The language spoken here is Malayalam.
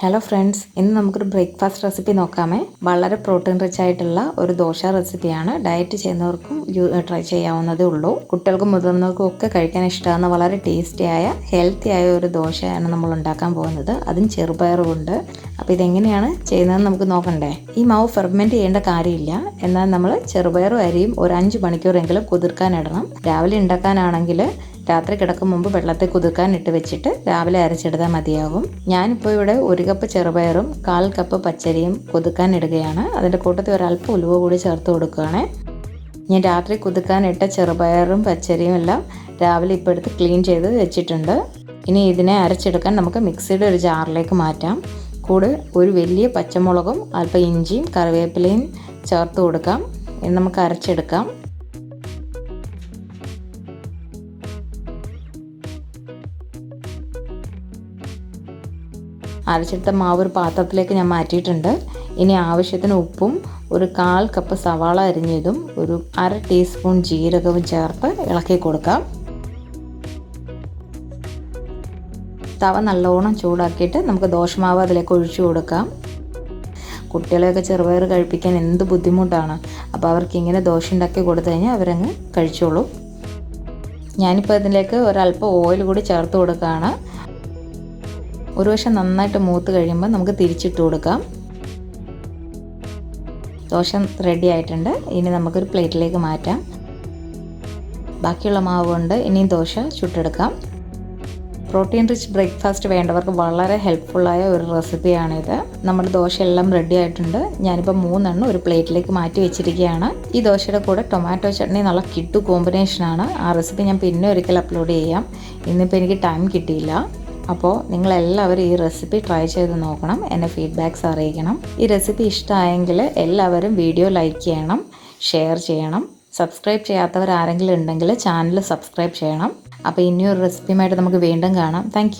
ഹലോ ഫ്രണ്ട്സ്, ഇന്ന് നമുക്കൊരു ബ്രേക്ക്ഫാസ്റ്റ് റെസിപ്പി നോക്കാമേ. വളരെ പ്രോട്ടീൻ റിച്ച് ആയിട്ടുള്ള ഒരു ദോശ റെസിപ്പിയാണ്. ഡയറ്റ് ചെയ്യുന്നവർക്കും ട്രൈ ചെയ്യാവുന്നതേ ഉള്ളൂ. കുട്ടികൾക്കും മുതിർന്നവർക്കും ഒക്കെ കഴിക്കാൻ ഇഷ്ടമാകുന്ന വളരെ ടേസ്റ്റി ആയ ഹെൽത്തി ആയ ഒരു ദോശയാണ് നമ്മൾ ഉണ്ടാക്കാൻ പോകുന്നത്. അതും ചെറുപയർ കൊണ്ട്. അപ്പോൾ ഇതെങ്ങനെയാണ് ചെയ്യുന്നതെന്ന് നമുക്ക് നോക്കണ്ടേ. ഈ മാവ് ഫെർമെൻറ്റ് ചെയ്യേണ്ട കാര്യമില്ല. എന്നാൽ നമ്മൾ ചെറുപയറും അരിയും ഒരു 5 മണിക്കൂറെങ്കിലും കുതിർക്കാനിടണം. രാവിലെ ഉണ്ടാക്കാനാണെങ്കിൽ രാത്രി കിടക്കും മുമ്പ് വെള്ളത്തിൽ കുതിർക്കാൻ ഇട്ട് വെച്ചിട്ട് രാവിലെ അരച്ചെടുത്താൽ മതിയാകും. ഞാനിപ്പോൾ ഇവിടെ 1 കപ്പ് ചെറുപയറും 1/4 കപ്പ് പച്ചരിയും കുതിർക്കാൻ ഇടുകയാണ്. അതിൻ്റെ കൂട്ടത്തിൽ ഒരല്പം ഉലുവ കൂടി ചേർത്ത് കൊടുക്കുകയാണ്. ഞാൻ രാത്രി കുതിർക്കാനിട്ട ചെറുപയറും പച്ചരിയും എല്ലാം രാവിലെ ഇപ്പോൾ എടുത്ത് ക്ലീൻ ചെയ്ത് വെച്ചിട്ടുണ്ട്. ഇനി ഇതിനെ അരച്ചെടുക്കാൻ നമുക്ക് മിക്സിയുടെ ഒരു ജാറിലേക്ക് മാറ്റാം. കൂടെ ഒരു വലിയ പച്ചമുളകും അല്പം ഇഞ്ചിയും കറിവേപ്പിലയും ചേർത്ത് കൊടുക്കാം. ഇനി നമുക്ക് അരച്ചെടുക്കാം. അരച്ചെടുത്ത മാവ് ഒരു പാത്രത്തിലേക്ക് ഞാൻ മാറ്റിയിട്ടുണ്ട്. ഇനി ആവശ്യത്തിന് ഉപ്പും ഒരു 1/4 കപ്പ് സവാള അരിഞ്ഞതും ഒരു 1/2 ടീസ്പൂൺ ജീരകവും ചേർത്ത് ഇളക്കി കൊടുക്കാം. തവ നല്ലോണം ചൂടാക്കിയിട്ട് നമുക്ക് ദോശമാവ് അതിലേക്ക് ഒഴിച്ചു കൊടുക്കാം. കുട്ടികളെയൊക്കെ ചെറുപയർ കഴിപ്പിക്കാൻ എന്ത് ബുദ്ധിമുട്ടാണ്. അപ്പോൾ അവർക്ക് ഇങ്ങനെ ദോശ ഉണ്ടാക്കി കൊടുത്തു കഴിഞ്ഞാൽ അവരങ്ങ് കഴിച്ചോളൂ. ഞാനിപ്പോൾ അതിലേക്ക് ഒരല്പം ഓയിൽ കൂടി ചേർത്ത് കൊടുക്കുകയാണ്. ഒരു വശം നന്നായിട്ട് മൂത്ത് കഴിയുമ്പോൾ നമുക്ക് തിരിച്ചിട്ട് കൊടുക്കാം. ദോശ റെഡി ആയിട്ടുണ്ട്. ഇനി നമുക്കൊരു പ്ലേറ്റിലേക്ക് മാറ്റാം. ബാക്കിയുള്ള മാവ് കൊണ്ട് ഇനിയും ദോശ ചുട്ടെടുക്കാം. പ്രോട്ടീൻ റിച്ച് ബ്രേക്ക്ഫാസ്റ്റ് വേണ്ടവർക്ക് വളരെ ഹെൽപ്ഫുള്ളായ ഒരു റെസിപ്പിയാണിത്. നമ്മുടെ ദോശ എല്ലാം റെഡി ആയിട്ടുണ്ട്. ഞാനിപ്പോൾ 3 എണ്ണം ഒരു പ്ലേറ്റിലേക്ക് മാറ്റി വെച്ചിരിക്കുകയാണ്. ഈ ദോശയുടെ കൂടെ ടൊമാറ്റോ ചട്നി നല്ല കിട്ടു കോമ്പിനേഷനാണ്. ആ റെസിപ്പി ഞാൻ പിന്നെ ഒരിക്കൽ അപ്ലോഡ് ചെയ്യാം. ഇന്നിപ്പോൾ എനിക്ക് ടൈം കിട്ടിയില്ല. അപ്പോൾ നിങ്ങളെല്ലാവരും ഈ റെസിപ്പി ട്രൈ ചെയ്ത് നോക്കണം. എന്നെ ഫീഡ്ബാക്ക്സ് അറിയിക്കണം. ഈ റെസിപ്പി ഇഷ്ടമായെങ്കിൽ എല്ലാവരും വീഡിയോ ലൈക്ക് ചെയ്യണം, ഷെയർ ചെയ്യണം. സബ്സ്ക്രൈബ് ചെയ്യാത്തവർ ആരെങ്കിലും ഉണ്ടെങ്കിൽ ചാനൽ സബ്സ്ക്രൈബ് ചെയ്യണം. അപ്പോൾ ഇനിയൊരു റെസിപ്പിയുമായിട്ട് നമുക്ക് വീണ്ടും കാണാം. താങ്ക്